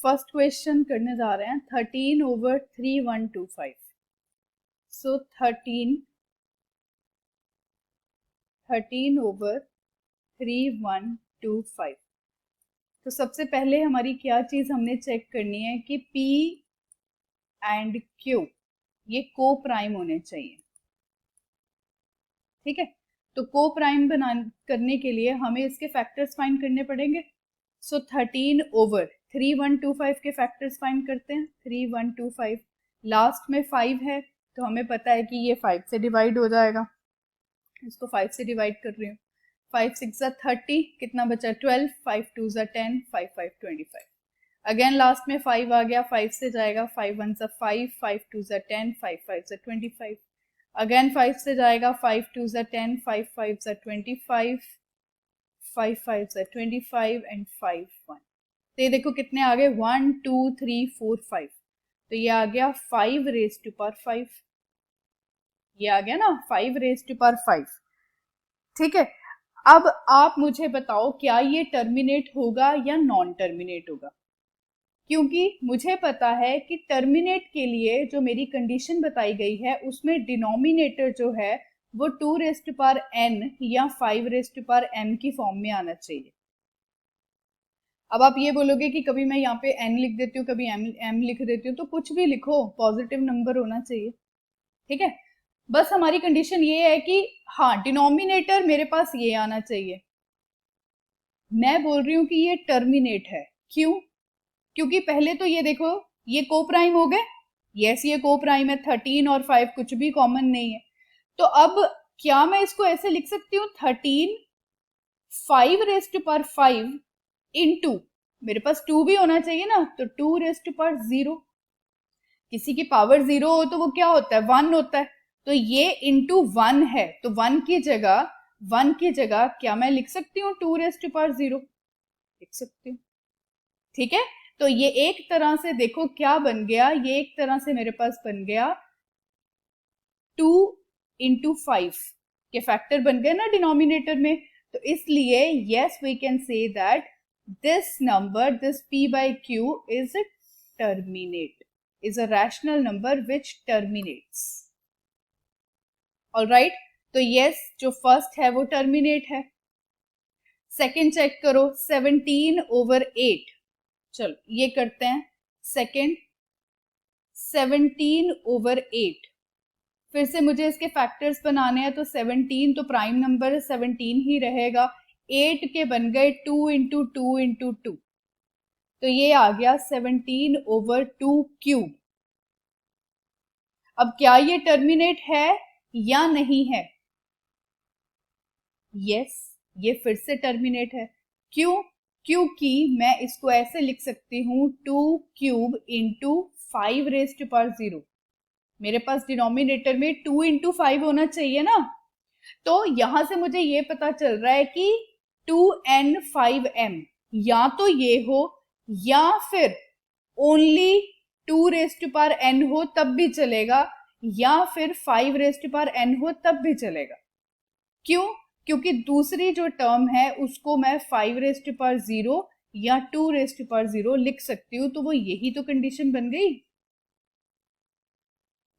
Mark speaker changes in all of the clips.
Speaker 1: First question करने जा रहे हैं 13/3125। सो 13/3125। तो सबसे पहले हमारी क्या चीज हमने चेक करनी है कि P एंड Q ये को प्राइम होने चाहिए। ठीक है, तो को प्राइम करने के लिए हमें इसके फैक्टर्स फाइंड करने पड़ेंगे। सो 13/3125 के फैक्टर्स फाइंड करते हैं। 3125 लास्ट में 5 है तो हमें पता है कि ये 5 से डिवाइड हो जाएगा। इसको 5 से डिवाइड कर रही हूँ। 5 6 30, कितना बचा 12, 5 2 10, 5 5 25। अगेन लास्ट में 5 आ गया, 5 से जाएगा, 5 1 5, 5 2 10, 5 5 25। अगेन 5 से जाएगा, 5 2 10, 5 5 25, 5 5 25 एंड 5 1। तो ये देखो कितने आ गए 1 2 3 4 5। तो ये आ गया 5 रेज टू पावर 5। ये आ गया ना 5 रेज टू पावर 5। ठीक है, अब आप मुझे बताओ क्या ये टर्मिनेट होगा या नॉन टर्मिनेट होगा। क्योंकि मुझे पता है कि टर्मिनेट के लिए जो मेरी कंडीशन बताई गई है उसमें डिनोमिनेटर जो है वो 2 रेज टू पावर n या 5 रेज टू पावर m की फॉर्म में आना चाहिए। अब आप ये बोलोगे कि कभी मैं यहाँ पे n लिख देती हूँ, कभी m लिख देती हूँ, तो कुछ भी लिखो, पॉजिटिव नंबर होना चाहिए। ठीक है, बस हमारी कंडीशन ये है कि हाँ डिनोमिनेटर मेरे पास ये आना चाहिए। मैं बोल रही हूँ कि ये टर्मिनेट है। क्यों? क्योंकि पहले तो ये देखो ये को प्राइम हो गए। यस ये को प्राइम है, 13 और 5 कुछ भी कॉमन नहीं है। तो अब क्या मैं इसको ऐसे लिख सकती हूँ 13 5 रेज टू पावर 5 इनटू, मेरे पास 2 भी होना चाहिए ना, तो 2 रेज टू पावर 0। किसी की पावर 0 हो तो वो क्या होता है 1 होता है। तो ये इंटू 1 है, तो 1 की जगह क्या मैं लिख सकती हूँ 2 रेज टू पावर 0 लिख सकती हूँ। ठीक है, तो ये एक तरह से देखो क्या बन गया, ये एक तरह से मेरे पास बन गया 2 इंटू 5 के फैक्टर बन गए ना डिनोमिनेटर में। तो इसलिए yes we can say that this number, this p by q is a terminate, is a rational number which terminates. Alright, तो यस जो फर्स्ट है वो टर्मिनेट है। सेकंड चेक करो 17/8। चलो ये करते हैं सेकंड 17/8। फिर से मुझे इसके फैक्टर्स बनाने हैं, तो 17 तो प्राइम नंबर है, 17 ही रहेगा। 8 के बन गए 2 इंटू 2 इंटू 2, तो ये आ गया 17/2 क्यूब। अब क्या ये टर्मिनेट है या नहीं है? यस ये फिर से टर्मिनेट है। क्यों? क्योंकि मैं इसको ऐसे लिख सकती हूँ 2 cube into 5 raise to power 0। मेरे पास डिनोमिनेटर में 2 इंटू 5 होना चाहिए ना। तो यहां से मुझे ये पता चल रहा है कि 2n 5m या तो ये हो या फिर only 2 raise to power n हो तब भी चलेगा, या फिर 5 रेज टू पावर n हो तब भी चलेगा। क्यों? क्योंकि दूसरी जो टर्म है उसको मैं 5 रेज टू पावर 0 या 2 रेज टू पावर 0 लिख सकती हूँ, तो वो यही तो कंडीशन बन गई।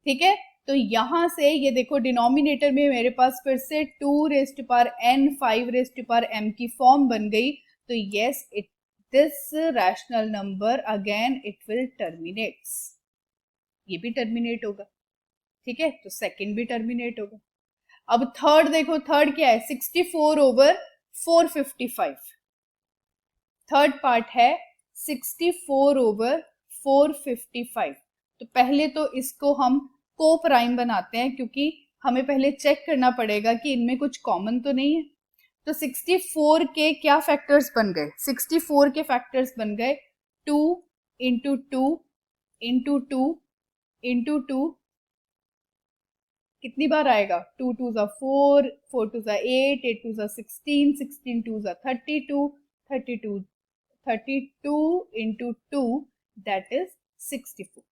Speaker 1: ठीक है, तो यहां से ये देखो डिनोमिनेटर में मेरे पास फिर से 2 raise to power n 5 raise to power m की फॉर्म बन गई। तो yes it this rational number again it will terminates, ये भी टर्मिनेट होगा। ठीक है, तो सेकंड भी टर्मिनेट होगा। अब थर्ड देखो, थर्ड क्या है 64/455। थर्ड पार्ट है 64/455। तो पहले तो इसको हम को प्राइम बनाते हैं, क्योंकि हमें पहले चेक करना पड़ेगा कि इनमें कुछ कॉमन तो नहीं है। तो 64 के क्या फैक्टर्स बन गए? 64 के फैक्टर्स बन गए 2 इंटू 2 इंटू 2 इंटू 2। कितनी बार आएगा 2 2 4, 4 2 8, 8 2 16, 16 2 32, 32 32 इंटू 2 दैट इज 64।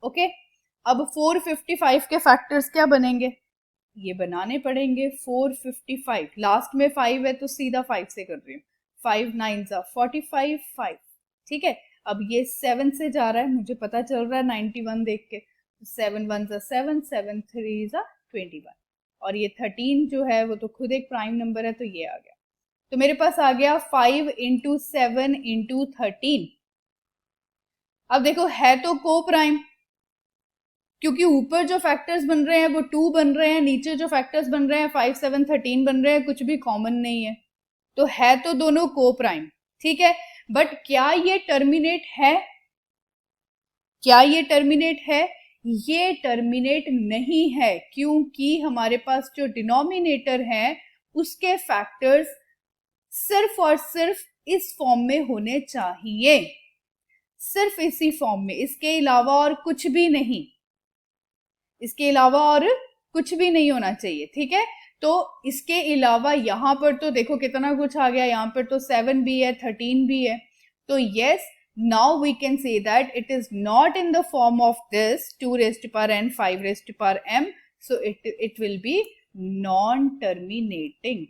Speaker 1: ओके, अब 455 के फैक्टर्स क्या बनेंगे? ये बनाने पड़ेंगे 455। लास्ट में 5 है तो सीधा 5 से कर रही हूँ। 5 9 45, 5 ठीक है, अब ये 7 से जा रहा है, मुझे पता चल रहा है 91 देख के, 7 1 7, 7 3 21, और ये 13 जो है वो तो खुद एक प्राइम नंबर है, तो ये आ गया। तो मेरे पास आ गया 5 इंटू 7 इंटू 13। अब देखो है तो को प्राइम, क्योंकि ऊपर जो फैक्टर्स बन रहे हैं वो 2 बन रहे हैं, नीचे जो फैक्टर्स बन रहे हैं 5 7 13 बन रहे हैं, कुछ भी कॉमन नहीं है, तो है तो दोनों को प्राइम। ठीक है, बट क्या ये टर्मिनेट है? क्या ये टर्मिनेट है? ये टर्मिनेट नहीं है, क्योंकि हमारे पास जो डिनोमिनेटर है उसके फैक्टर्स सिर्फ और सिर्फ इस फॉर्म में होने चाहिए, सिर्फ इसी फॉर्म में, इसके अलावा और कुछ भी नहीं, इसके अलावा और कुछ भी नहीं होना चाहिए। ठीक है, तो इसके अलावा यहाँ पर तो देखो कितना कुछ आ गया, यहाँ पर तो 7 भी है, 13 भी है, तो yes, now we can say that it is not in the form of this 2 raised to power n 5 raised to power m, so it will be non-terminating.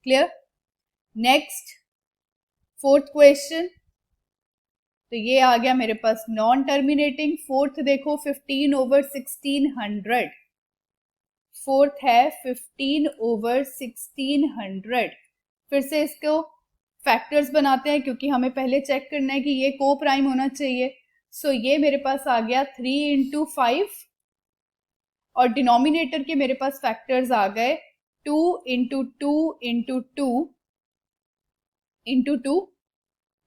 Speaker 1: Clear? Next, fourth question, तो ये आ गया मेरे पास non terminating. Fourth देखो 15 over 1600, fourth है 15 over 1600। फिर से इसको factors बनाते हैं, क्योंकि हमें पहले चेक करना है कि ये को प्राइम होना चाहिए। सो ये मेरे पास आ गया 3 इंटू 5, और डिनोमिनेटर के मेरे पास फैक्टर्स आ गए 2 इंटू 2 इंटू 2 इंटू 2,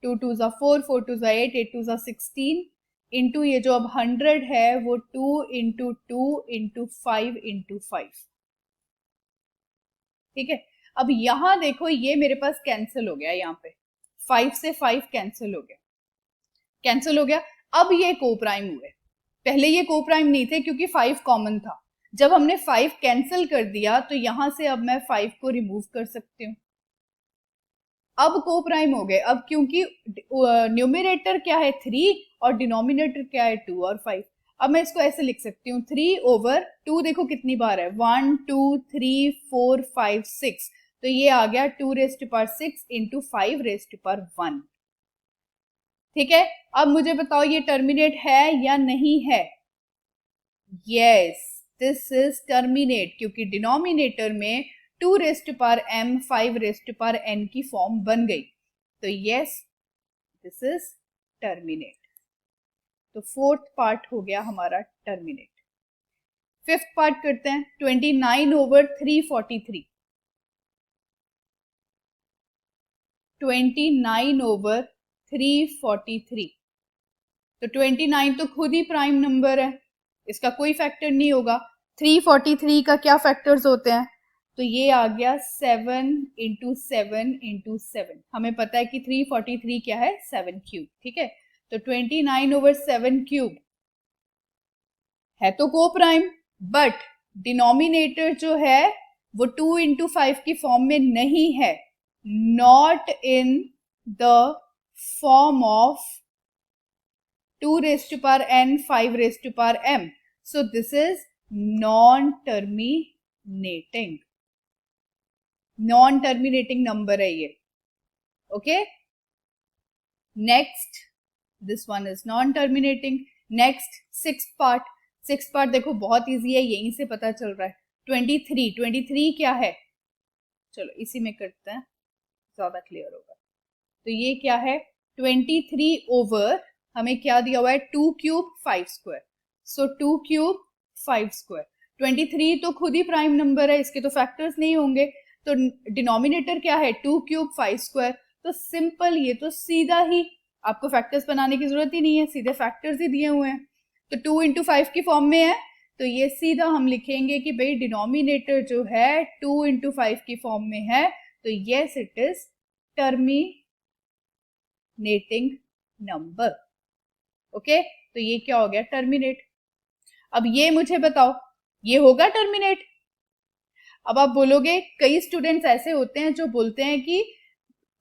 Speaker 1: 2 2 4, 4 2 8, 8 2 16, इंटू ये जो अब 100 है वो 2 इंटू 2 इंटू 5 इंटू 5। ठीक है, अब यहां देखो ये मेरे पास कैंसिल हो गया, यहाँ पे 5 से 5 कैंसिल हो गया, कैंसिल हो गया। अब ये को प्राइम हुए, पहले ये को प्राइम नहीं थे क्योंकि 5 कॉमन था। जब हमने 5 कैंसिल कर दिया तो यहां से अब मैं 5 को रिमूव कर सकती हूँ, अब को प्राइम हो गए। अब क्योंकि न्यूमरेटर क्या है 3 और डिनोमिनेटर क्या है 2 और 5, अब मैं इसको ऐसे लिख सकती हूँ 3 over 2, देखो कितनी बार है 1 2 3 4 5 6, तो ये आ गया 2 raised to power 6 into 5 raised to power 1। ठीक है, अब मुझे बताओ ये टर्मिनेट है या नहीं है? यस, दिस इज टर्मिनेट, क्योंकि डिनोमिनेटर में 2 raised to power m 5 raised to power n की फॉर्म बन गई, तो यस, दिस इज टर्मिनेट। तो फोर्थ पार्ट हो गया हमारा टर्मिनेट। फिफ्थ पार्ट करते हैं, 29 over 343, 29 over 343, तो 29 तो खुद ही प्राइम नंबर है, इसका कोई फैक्टर नहीं होगा। 343 का क्या फैक्टर्स होते हैं? तो ये आ गया 7 इंटू 7 इंटू 7, हमें पता है कि 343 क्या है 7 क्यूब। ठीक है, तो 29 over 7 क्यूब है तो को प्राइम, बट डिनोमिनेटर जो है वो 2 इंटू 5 की फॉर्म में नहीं है, not in the form of 2 raised to power n 5 raised to power m, so this is non-terminating, non-terminating number है ये। Okay, next, this one is non-terminating। Next sixth part, sixth part देखो बहुत easy है, यहीं से पता चल रहा है। 23, 23 क्या है? चलो इसी में करते हैं, ज्यादा क्लियर होगा। तो ये क्या है 23 ओवर, हमें क्या दिया हुआ है 2 क्यूब 5 स्क्वायर, सो 2 क्यूब 5 स्क्वायर। 23 तो खुद ही प्राइम नंबर है, इसके तो फैक्टर्स नहीं होंगे, तो डिनोमिनेटर क्या है 2 क्यूब 5 स्क्वायर, तो सिंपल, ये तो सीधा ही, आपको फैक्टर्स बनाने की जरूरत ही नहीं है, सीधे फैक्टर्स ही दिए हुए हैं। तो 2 इंटू 5 की फॉर्म में है, तो ये सीधा हम लिखेंगे कि भाई डिनोमिनेटर जो है 2 इंटू 5 की फॉर्म में है, तो yes it is terminating number. Okay, तो ये क्या हो गया टर्मिनेट। अब ये मुझे बताओ ये होगा टर्मिनेट? अब आप बोलोगे, कई स्टूडेंट्स ऐसे होते हैं जो बोलते हैं कि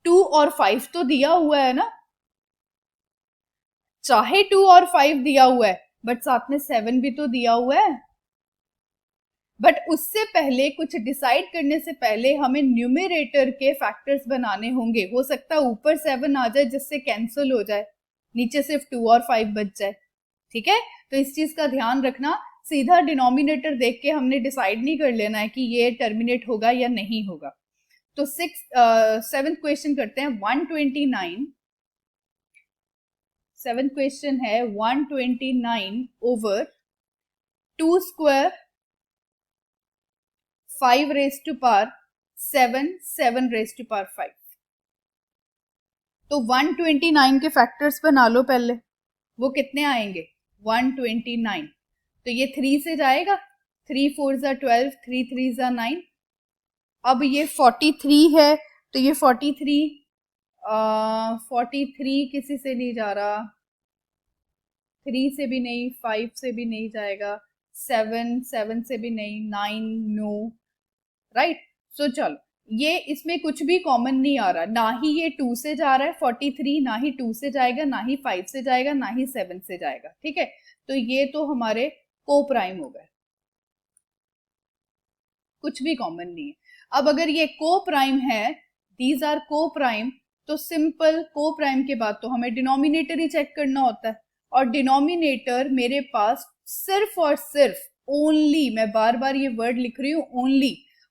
Speaker 1: 2 और 5 तो दिया हुआ है ना, चाहे 2 और 5 दिया हुआ है बट साथ में 7 भी तो दिया हुआ है, बट उससे पहले, कुछ डिसाइड करने से पहले हमें न्यूमरेटर के फैक्टर्स बनाने होंगे। हो सकता है ऊपर 7 आ जाए जिससे कैंसिल हो जाए, नीचे सिर्फ 2 और 5 बच जाए। ठीक है, तो इस चीज का ध्यान रखना। सीधा डिनोमिनेटर देख के हमने डिसाइड नहीं कर लेना है कि ये टर्मिनेट होगा या नहीं होगा। तो 7th क्वेश्चन करते हैं। 129, 7th क्वेश्चन है 129 over 2 square 5 raise to power 7 7 raise to power 5। तो 129 के फैक्टर्स बना लो पहले। वो कितने आएंगे? 129। तो ये 3 से जाएगा, 3 4 12, 3 3 9। अब ये 43 है, तो ये 43 किसी से नहीं जा रहा, 3 से भी नहीं, 5 से भी नहीं जाएगा, 7 से भी नहीं, 9 नो, राइट। सो चलो, ये इसमें कुछ भी कॉमन नहीं आ रहा, ना ही ये 2 से जा रहा है 43, ना ही 2 से जाएगा, ना ही 5 से जाएगा, ना ही 7 से जाएगा। ठीक है, तो ये तो हमारे को प्राइम हो गए, कुछ भी कॉमन नहीं है। अब अगर ये को प्राइम है, दीज आर को प्राइम, तो सिंपल को प्राइम के बाद तो हमें डिनोमिनेटर ही चेक करना होता है। और डिनोमिनेटर मेरे पास सिर्फ और सिर्फ ओनली, मैं बार बार ये वर्ड लिख रही हूँ,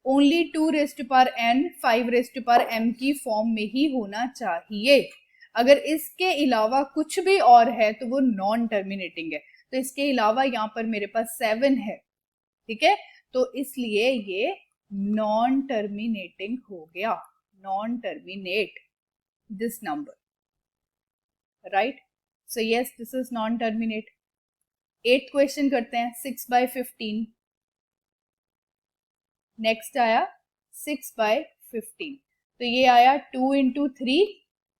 Speaker 1: only 2 raise to power n 5 raise to power m की फॉर्म में ही होना चाहिए। अगर इसके अलावा कुछ भी और है तो वो नॉन टर्मिनेटिंग है। तो इसके अलावा यहाँ पर मेरे पास 7 है, ठीक है, तो इसलिए ये नॉन टर्मिनेटिंग हो गया, non terminate this number, right. So yes, this is non terminate. 8th question करते हैं। 6/15। नेक्स्ट आया 6/15, तो ये आया 2 इंटू 3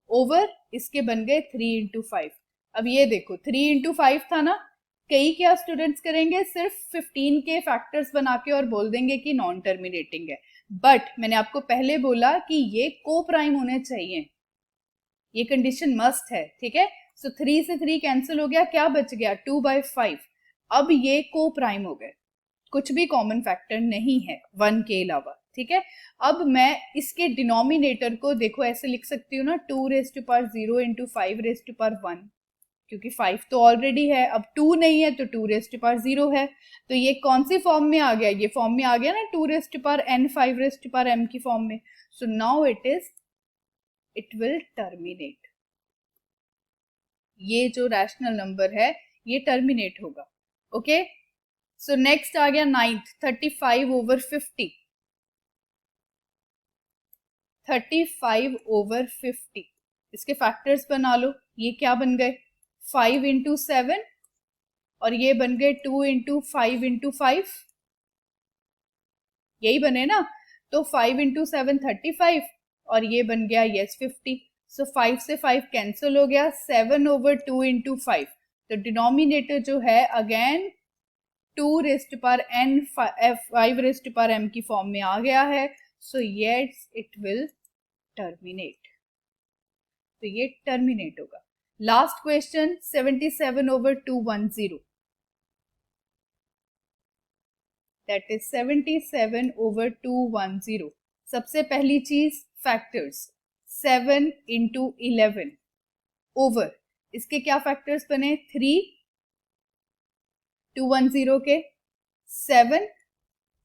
Speaker 1: ओवर, इसके बन गए 3 इंटू 5। अब ये देखो 3 इंटू 5 था ना, कई क्या स्टूडेंट्स करेंगे, सिर्फ 15 के फैक्टर्स बना के और बोल देंगे कि नॉन टर्मिनेटिंग है। बट मैंने आपको पहले बोला कि ये को प्राइम होने चाहिए, ये कंडीशन मस्ट है। ठीक है, सो 3 से 3 कैंसिल हो गया, क्या बच गया? 2/5। अब ये को प्राइम हो गए, कुछ भी कॉमन फैक्टर नहीं है 1 के अलावा। ठीक है, अब मैं इसके डिनोमिनेटर को देखो ऐसे लिख सकती हूँ ना, 2 raise to power 0 into 5 raise to power 1, क्योंकि 5 तो ऑलरेडी है, अब 2 नहीं है तो 2 रेज़ टू पावर 0 है। तो ये कौन सी फॉर्म में आ गया? ये फॉर्म में आ गया ना, 2 raise to power n 5 raise to power m की फॉर्म में। So now it will terminate. ये जो रैशनल नंबर है ये टर्मिनेट होगा। ओके, सो नेक्स्ट आ गया 9th, 35 ओवर 50। 35 ओवर 50, इसके फैक्टर्स बना लो। ये क्या बन गए? 5 इंटू 7, और ये बन गए 2 इंटू 5 इंटू 5, यही बने ना। तो 5 इंटू 7 35, और ये बन गया यस 50। सो 5 से 5 कैंसिल हो गया, 7 ओवर 2 इंटू 5। तो डिनोमिनेटर जो है again 2 raise to power n 5 raise to power m की फॉर्म में आ गया है। So yes, it will terminate, तो ये टर्मिनेट होगा। Last question 77 over 210, that is 77 over 210। सबसे पहली चीज फैक्टर्स, 7 इंटू 11 ओवर, इसके क्या फैक्टर्स बने? 3 210 के, 7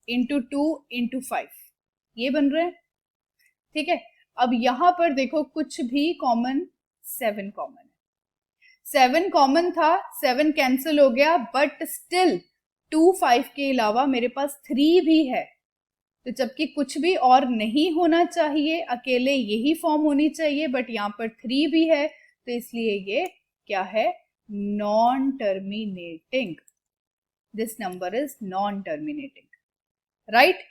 Speaker 1: इंटू 2 इंटू 5, ये बन रहे हैं। ठीक है, अब यहां पर देखो कुछ भी कॉमन, 7 कॉमन है, 7 कॉमन था, 7 कैंसिल हो गया, बट स्टिल 2 5 के अलावा मेरे पास 3 भी है। तो जबकि कुछ भी और नहीं होना चाहिए, अकेले यही फॉर्म होनी चाहिए, बट यहाँ पर 3 भी है, तो इसलिए ये क्या है? Non terminating. This number is non terminating, right.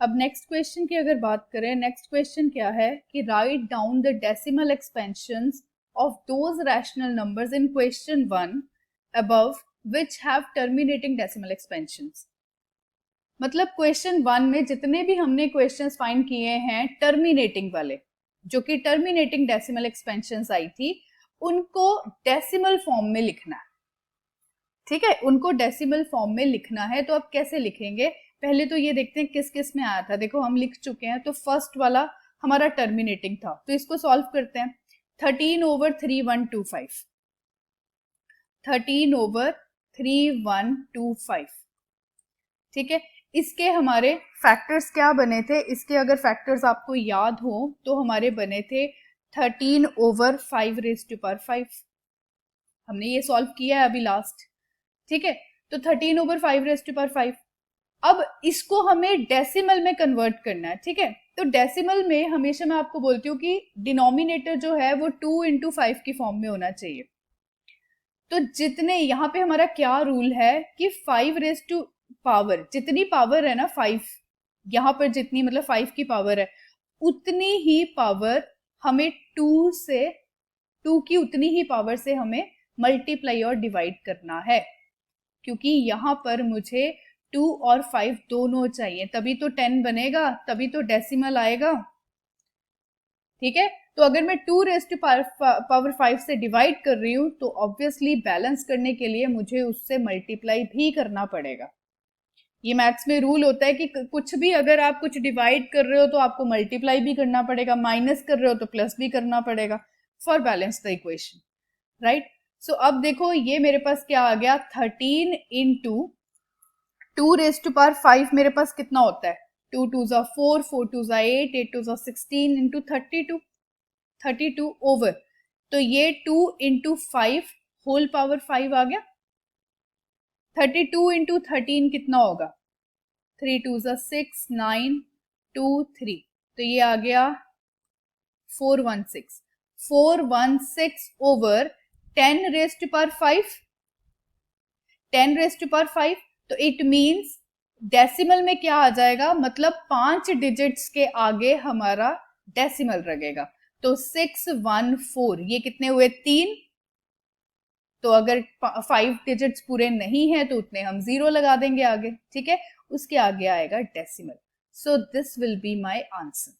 Speaker 1: अब नेक्स्ट क्वेश्चन की अगर बात करें, नेक्स्ट क्वेश्चन क्या है कि write down the decimal expansions of those rational numbers in question 1 above which have terminating decimal expansions. मतलब क्वेश्चन 1 में जितने भी हमने क्वेश्चंस फाइंड किए हैं टर्मिनेटिंग वाले, जो कि टर्मिनेटिंग डेसिमल एक्सपेंशंस आई थी, उनको डेसिमल फॉर्म में लिखना है। ठीक है, उनको डेसिमल फॉर्म में लिखना है। तो अब कैसे लिखेंगे, पहले तो ये देखते हैं किस किस में आया था। देखो हम लिख चुके हैं, तो फर्स्ट वाला हमारा टर्मिनेटिंग था, तो इसको सॉल्व करते हैं। 13/3125, 13/3125, ठीक है। इसके हमारे फैक्टर्स क्या बने थे, इसके अगर फैक्टर्स आपको याद हो तो हमारे बने थे 13/5⁵, हमने ये सॉल्व किया है अभी लास्ट, ठीक है। तो 13/5⁵। अब इसको हमें डेसिमल में कन्वर्ट करना है, ठीक है। तो डेसिमल में हमेशा मैं आपको बोलती हूँ कि डिनोमिनेटर जो है वो 2 × 5 की फॉर्म में होना चाहिए। तो जितने यहाँ पे हमारा क्या रूल है कि 5⁻, जितनी पावर है ना 5, यहाँ पर जितनी मतलब 5 की पावर है, उतनी ही पावर हमें 2 की उतनी ही पावर से हमें मल्टीप्लाई और डिवाइड करना है, क्योंकि यहाँ पर मुझे 2 और 5 दोनों चाहिए, तभी तो 10 बनेगा, तभी तो डेसिमल आएगा, ठीक है। तो अगर मैं 2⁻5 से डिवाइड कर रही हूँ तो ऑब्वियसली बैलेंस करने के लिए मुझे उससे मल्टीप्लाई भी करना पड़ेगा। ये मैथ्स में रूल होता है कि कुछ भी अगर आप कुछ डिवाइड कर रहे हो तो आपको मल्टीप्लाई भी करना पड़ेगा, माइनस कर रहे हो तो प्लस भी करना पड़ेगा for balance the equation, right. So अब देखो ये मेरे पास क्या आ गया, 13 × 2⁵ मेरे पास कितना होता है, 2 2 4, 4 2 8, 8 2 16 × 32 ओवर, तो ये 2 × 5 होल पावर 5 आ गया। 32 × 13 कितना होगा, 3 2 6, 9 2 3, तो ये आ गया 416, 416 ओवर 10⁵5, 10⁵5। तो इट मीन्स डेसिमल में क्या आ जाएगा, मतलब 5 डिजिट्स के आगे हमारा डेसिमल लगेगा। तो 614, ये कितने हुए, 3। तो अगर 5 डिजिट्स पूरे नहीं है तो उतने हम 0 लगा देंगे आगे, ठीक है, उसके आगे आएगा decimal. So this will be my answer,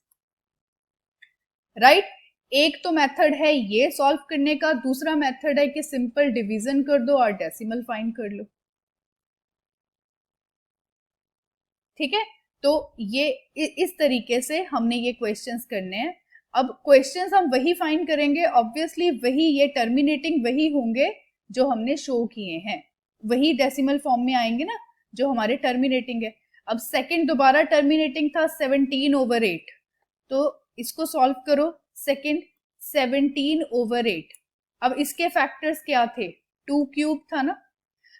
Speaker 1: right. एक तो मेथड है ये सॉल्व करने का, दूसरा मेथड है कि सिंपल डिवीजन कर दो और डेसिमल फाइंड कर लो, ठीक है। तो ये इस तरीके से हमने ये क्वेश्चंस करने हैं। अब क्वेश्चंस हम वही फाइंड करेंगे, ऑब्वियसली वही, ये टर्मिनेटिंग वही होंगे जो हमने शो किए हैं, वही डेसिमल फॉर्म में आएंगे ना जो हमारे टर्मिनेटिंग है। अब सेकंड दोबारा टर्मिनेटिंग था 17/8, तो इसको सॉल्व करो। सेकंड 17/8, अब इसके फैक्टर्स क्या थे, 2³ था ना,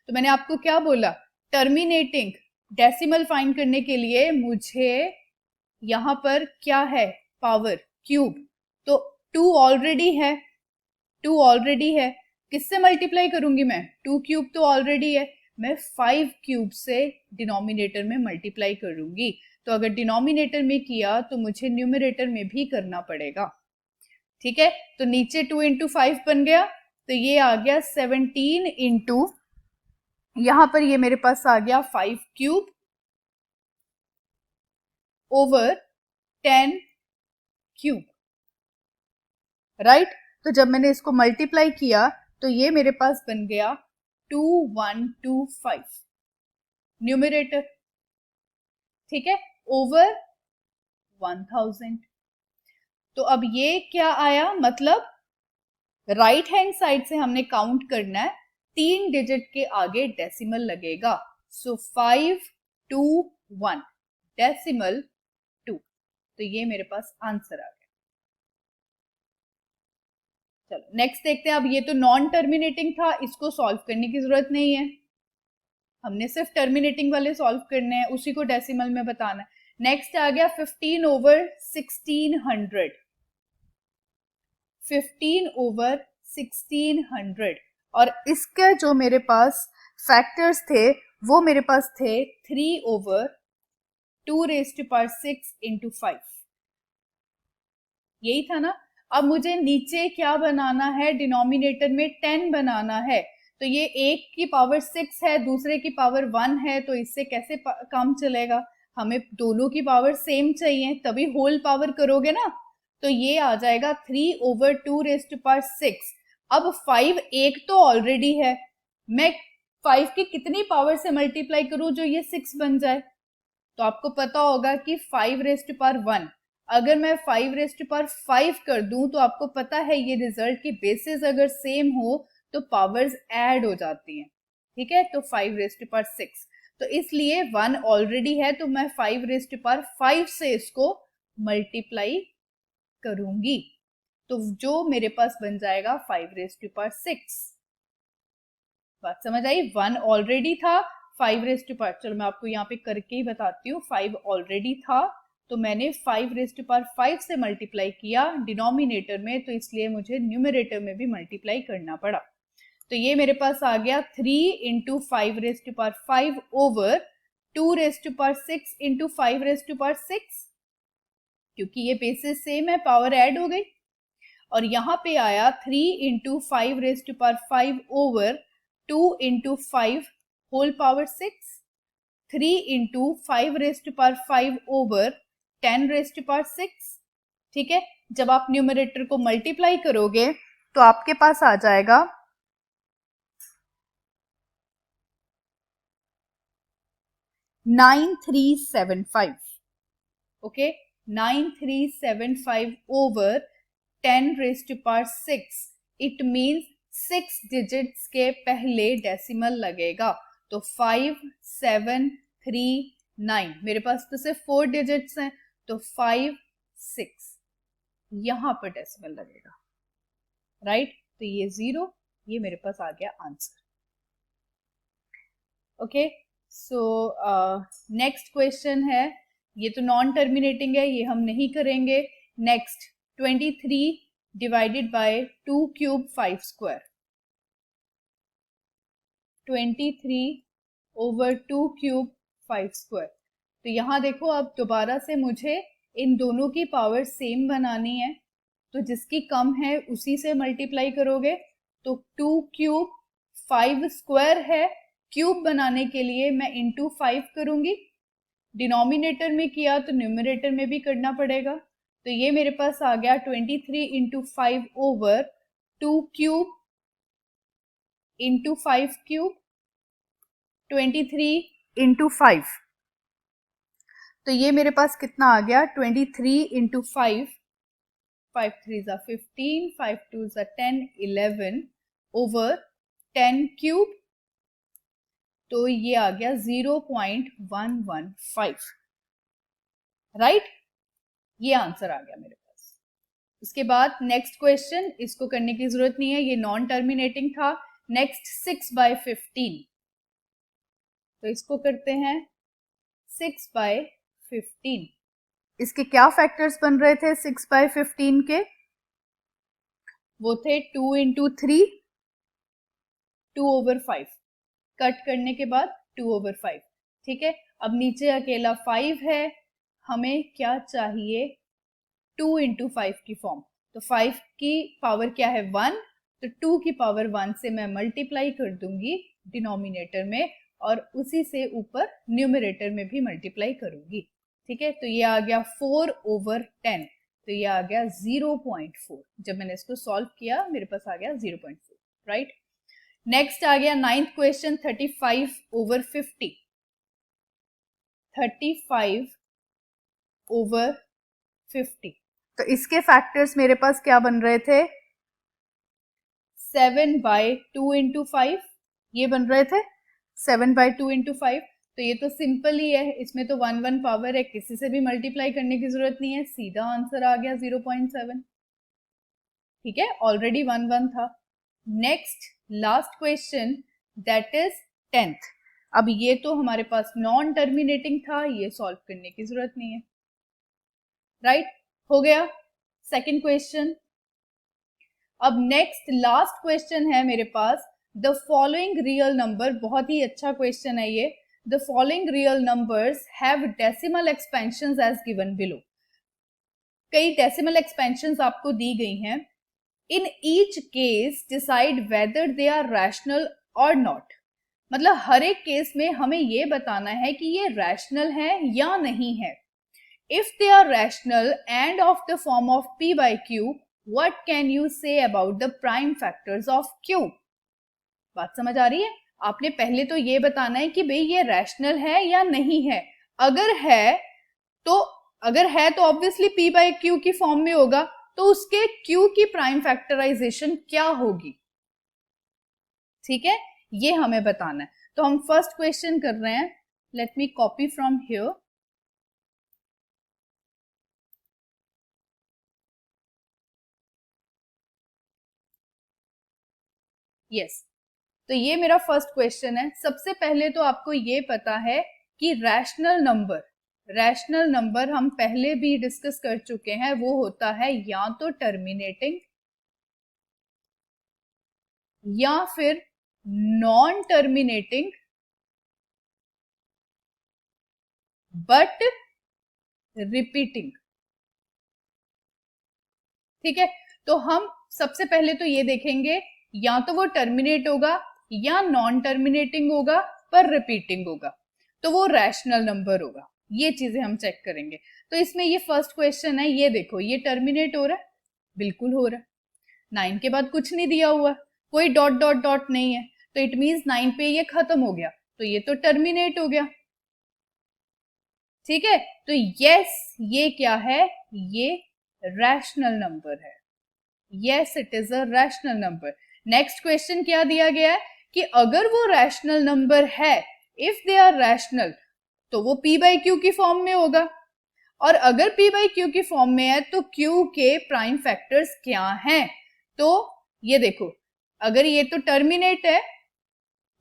Speaker 1: तो मैंने आपको क्या बोला, टर्मिनेटिंग डेसिमल फाइंड करने के लिए मुझे यहां पर क्या है, पावर क्यूब, तो 2 ऑलरेडी है, 2 ऑलरेडी है, किससे मल्टीप्लाई करूंगी मैं, 2³ तो ऑलरेडी है, मैं 5³ से डिनोमिनेटर में मल्टीप्लाई करूंगी। तो अगर डिनोमिनेटर में किया तो मुझे न्यूमरेटर में भी करना पड़ेगा, ठीक है। तो नीचे 2 × 5 बन गया, तो ये आ गया 17 × यहां पर ये मेरे पास आ गया 5³ ओवर 10³, राइट। तो जब मैंने इसको मल्टीप्लाई किया तो ये मेरे पास बन गया 2125 न्यूमरेटर, ठीक है, ओवर 1000। तो अब ये क्या आया, मतलब राइट हैंड साइड से हमने काउंट करना है, 3 डिजिट के आगे डेसिमल लगेगा। सो 521 डेसिमल 2, तो ये मेरे पास आंसर आ गया। चलो नेक्स्ट देखते हैं। अब ये तो नॉन टर्मिनेटिंग था, इसको सॉल्व करने की जरूरत नहीं है, हमने सिर्फ टर्मिनेटिंग वाले सॉल्व करने हैं, उसी को डेसिमल में बताना है। नेक्स्ट आ गया 15/1600, 15/1600, और इसका जो मेरे पास फैक्टर्स थे वो मेरे पास थे 3/2⁶ × 5, यही था ना। अब मुझे नीचे क्या बनाना है, डिनोमिनेटर में 10 बनाना है, तो ये एक की पावर 6 है, दूसरे की पावर 1 है, तो इससे कैसे काम चलेगा, हमें दोनों की पावर सेम चाहिए, तभी होल पावर करोगे ना। तो ये आ जाएगा 3/2⁶। अब 5 एक तो ऑलरेडी है, मैं 5 की कितनी पावर से मल्टीप्लाई करूं जो ये 6 बन जाए? तो आपको पता होगा कि 5 रेज़ टू पावर 1, अगर मैं 5 रेज़ टू पावर 5 कर दूं तो आपको पता है ये रिजल्ट की बेसिस अगर सेम हो तो पावर्स ऐड हो जाती हैं, ठीक है। तो 5 रेज़ टू पावर 6, तो इसलिए 1 ऑलरेडी है तो मैं 5 रेज़ टू पावर 5 से इसको मल्टीप्लाई करूंगी, तो जो मेरे पास बन जाएगा 5 रेज़ टू पावर 6। बात समझ आई? 1 ऑलरेडी था, 5 रेज़ टू पावर, चलो मैं आपको यहाँ पे करके ही बताती हूँ, 5 ऑलरेडी था तो मैंने 5 रेज़ टू पावर 5 से मल्टीप्लाई किया डिनोमिनेटर में, तो इसलिए मुझे न्यूमरेटर में भी मल्टीप्लाई करना पड़ा। तो ये मेरे पास आ गया 3 into 5 raise to power 5 over 2 raise to power 6 into 5 raise to power 6, क्योंकि ये बेसिस सेम है, पावर ऐड हो गई। और यहाँ पे आया 3 into 5 raise to power 5 over 2 into 5 whole power 6, 3 into 5 raise to power 5 over 10 raise to power 6, ठीक है। जब आप न्यूमरेटर को मल्टीप्लाई करोगे तो आपके पास आ जाएगा 9375, okay, 9375 over 10 raise to power 6, it means 6 digits के पहले डेसिमल लगेगा, तो 5 7 3 9, मेरे पास तो सिर्फ 4 डिजिट्स हैं तो 5 6 यहां पर डेसिमल लगेगा, राइट। तो ये 0, ये मेरे पास आ गया answer. Okay, so next question है, ये तो नॉन टर्मिनेटिंग है, ये हम नहीं करेंगे। Next 23 divided by 2 cube 5 square, 23 over 2 cube 5 square. तो यहाँ देखो, अब दोबारा से मुझे इन दोनों की पावर सेम बनानी है, तो जिसकी कम है उसी से मल्टीप्लाई करोगे। तो 2 क्यूब 5 स्क्वायर है, क्यूब बनाने के लिए मैं इंटू 5 करूंगी, डिनोमिनेटर में किया तो न्यूमरेटर में भी करना पड़ेगा। तो ये मेरे पास आ गया 23 into 5 over 2 cube into 5 cube, 23 into 5, तो ये मेरे पास कितना आ गया 23 इंटू 5, 5 3 ज़ा 15, 5 2 ज़ा 10, 11 ओवर 10 क्यूब, तो ये आ गया 0.115, राइट। ये आंसर आ गया मेरे पास। उसके बाद नेक्स्ट क्वेश्चन, इसको करने की जरूरत नहीं है, ये नॉन टर्मिनेटिंग था। नेक्स्ट 6/15, तो इसको करते हैं 6/15। इसके क्या फैक्टर्स बन रहे थे 6/15 के? वो थे 2 इंटू 3, 2 ओवर 5, कट करने के बाद 2 ओवर 5, ठीक है। अब नीचे अकेला 5 है, हमें क्या चाहिए 2 इंटू 5 की फॉर्म, तो 5 की पावर क्या है 1, तो 2 की पावर 1 से मैं मल्टीप्लाई कर दूंगी डिनोमिनेटर में, और उसी से ऊपर न्यूमरेटर में भी मल्टीप्लाई करूंगी, ठीक है। तो ये आ गया 4 ओवर 10, तो ये आ गया 0.4। जब मैंने इसको सॉल्व किया मेरे पास आ गया 0.4, राइट। नेक्स्ट आ गया 9th क्वेश्चन, 35 ओवर 50, 35 ओवर 50, तो इसके फैक्टर्स मेरे पास क्या बन रहे थे 7/2 इंटू 5, ये बन रहे थे 7/2 इंटू 5, तो ये तो सिंपल ही है, इसमें तो 1 1 पावर है, किसी से भी मल्टीप्लाई करने की जरूरत नहीं है, सीधा आंसर आ गया 0.7, ठीक है, ऑलरेडी 1 1 था। Next last question, that is 10th। अब ये तो हमारे पास नॉन टर्मिनेटिंग था, ये सॉल्व करने की जरूरत नहीं है, राइट, हो गया सेकंड क्वेश्चन। अब नेक्स्ट लास्ट क्वेश्चन है मेरे पास, द फॉलोइंग रियल नंबर, बहुत ही अच्छा क्वेश्चन है ये, the following real numbers have decimal expansions as given below. कई डेसिमल एक्सपेंशंस आपको दी गई हैं, in each case decide whether they are rational और नॉट, मतलब हर एक केस में हमें ये बताना है कि ये रैशनल है या नहीं है। If they are rational and of the form of p by q, what can you say about the prime factors of q? बात समझ आ रही है? आपने पहले तो ये बताना है कि भाई ये रैशनल है या नहीं है। अगर है तो ऑब्वियसली p बाई क्यू की फॉर्म में होगा, तो उसके q की प्राइम फैक्टराइजेशन क्या होगी, ठीक है, ये हमें बताना है। तो हम फर्स्ट क्वेश्चन कर रहे हैं, let me copy from here. Yes, तो ये मेरा फर्स्ट क्वेश्चन है। सबसे पहले तो आपको ये पता है कि रैशनल नंबर हम पहले भी डिस्कस कर चुके हैं, वो होता है या तो टर्मिनेटिंग या फिर नॉन टर्मिनेटिंग बट रिपीटिंग, ठीक है। तो हम सबसे पहले तो ये देखेंगे या तो वो टर्मिनेट होगा या नॉन टर्मिनेटिंग होगा पर रिपीटिंग होगा, तो वो रैशनल नंबर होगा। ये चीजें हम चेक करेंगे। तो इसमें ये फर्स्ट क्वेश्चन है, ये देखो ये टर्मिनेट हो रहा है, बिल्कुल हो रहा है। 9 के बाद कुछ नहीं दिया हुआ, कोई डॉट डॉट डॉट नहीं है, तो इट मींस 9 पे ये खत्म हो गया, तो ये तो टर्मिनेट हो गया, ठीक है। तो यस, ये क्या है, ये रैशनल नंबर है। Yes, it is a rational number. Next question क्या दिया गया है कि अगर वो रैशनल नंबर है, इफ दे आर रैशनल, तो वो p बाई क्यू की फॉर्म में होगा, और अगर p बाई क्यू की फॉर्म में है तो q के प्राइम फैक्टर्स क्या हैं। तो ये देखो, अगर ये तो टर्मिनेट है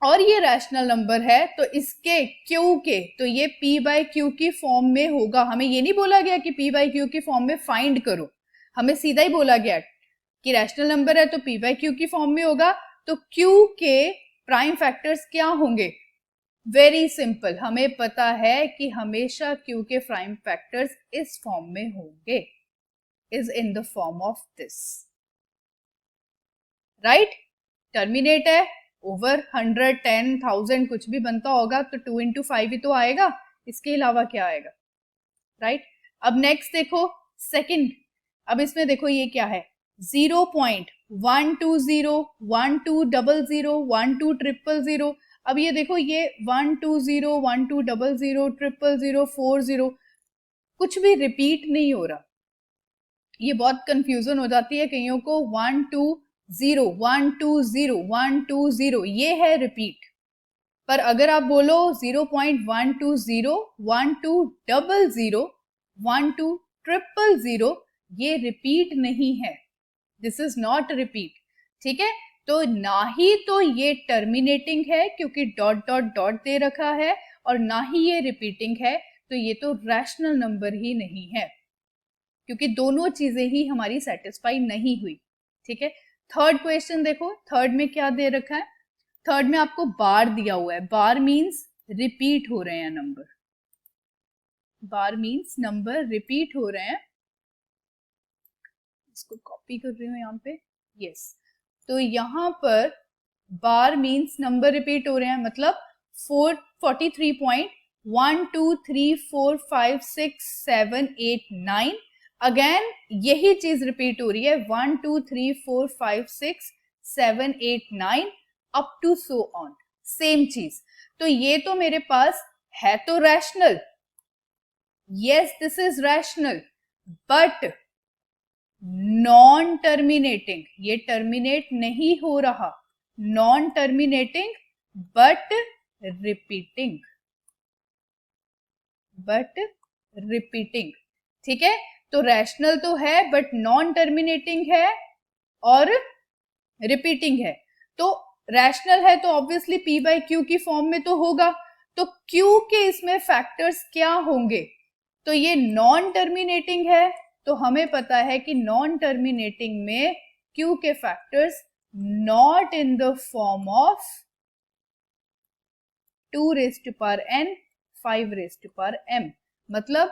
Speaker 1: और ये रैशनल नंबर है, तो इसके q के, तो ये p बाई क्यू की फॉर्म में होगा। हमें ये नहीं बोला गया कि p बाई क्यू की फॉर्म में फाइंड करो, हमें सीधा ही बोला गया कि रैशनल नंबर है तो p बाई क्यू की फॉर्म में होगा। तो q के प्राइम फैक्टर्स क्या होंगे, वेरी सिंपल, हमें पता है कि हमेशा q के प्राइम फैक्टर्स इस फॉर्म में होंगे, is in the form of this, right. Terminate है, ओवर 100, 10, 1000 कुछ भी बनता होगा, तो 2 इंटू 5 ही तो आएगा, इसके अलावा क्या आएगा, राइट। अब नेक्स्ट देखो सेकंड, अब इसमें देखो ये क्या है, 0.120, 1200, 1200, अब ये देखो ये 120, 1200, 000, 40, कुछ भी रिपीट नहीं हो रहा। ये बहुत कंफ्यूजन हो जाती है कईयों को, 120, 120, 120, ये है रिपीट। पर अगर आप बोलो 0.120, 1200, 1200, ये रिपीट नहीं है, दिस इज नॉट रिपीट, ठीक है। तो ना ही तो ये टर्मिनेटिंग है क्योंकि डॉट डॉट डॉट दे रखा है, और ना ही ये रिपीटिंग है, तो ये तो रैशनल नंबर ही नहीं है, क्योंकि दोनों चीजें ही हमारी सेटिस्फाई नहीं हुई, ठीक है। थर्ड क्वेश्चन देखो, थर्ड में क्या दे रखा है, थर्ड में आपको बार दिया हुआ है, बार मीन्स रिपीट हो रहे हैं नंबर, बार मीन्स नंबर रिपीट हो रहे हैं। इसको कॉपी कर रही हूँ यहाँ पे, यस। तो यहाँ पर बार मीन्स नंबर रिपीट हो रहे हैं, मतलब 43.123456789, अगेन यही चीज रिपीट हो रही है, 123456789 up to so on, same चीज। तो ये तो मेरे पास है तो rational, yes this is rational, but non terminating, ये टर्मिनेट नहीं हो रहा, नॉन टर्मिनेटिंग बट रिपीटिंग, ठीक है। तो रैशनल तो है बट नॉन टर्मिनेटिंग है और रिपीटिंग है। तो रैशनल है तो ऑब्वियसली p बाई क्यू की फॉर्म में तो होगा, तो q के इसमें फैक्टर्स क्या होंगे, तो ये नॉन टर्मिनेटिंग है, तो हमें पता है कि नॉन टर्मिनेटिंग में q के factors not in the form of 2 raised to power n, 5 raised to power m, मतलब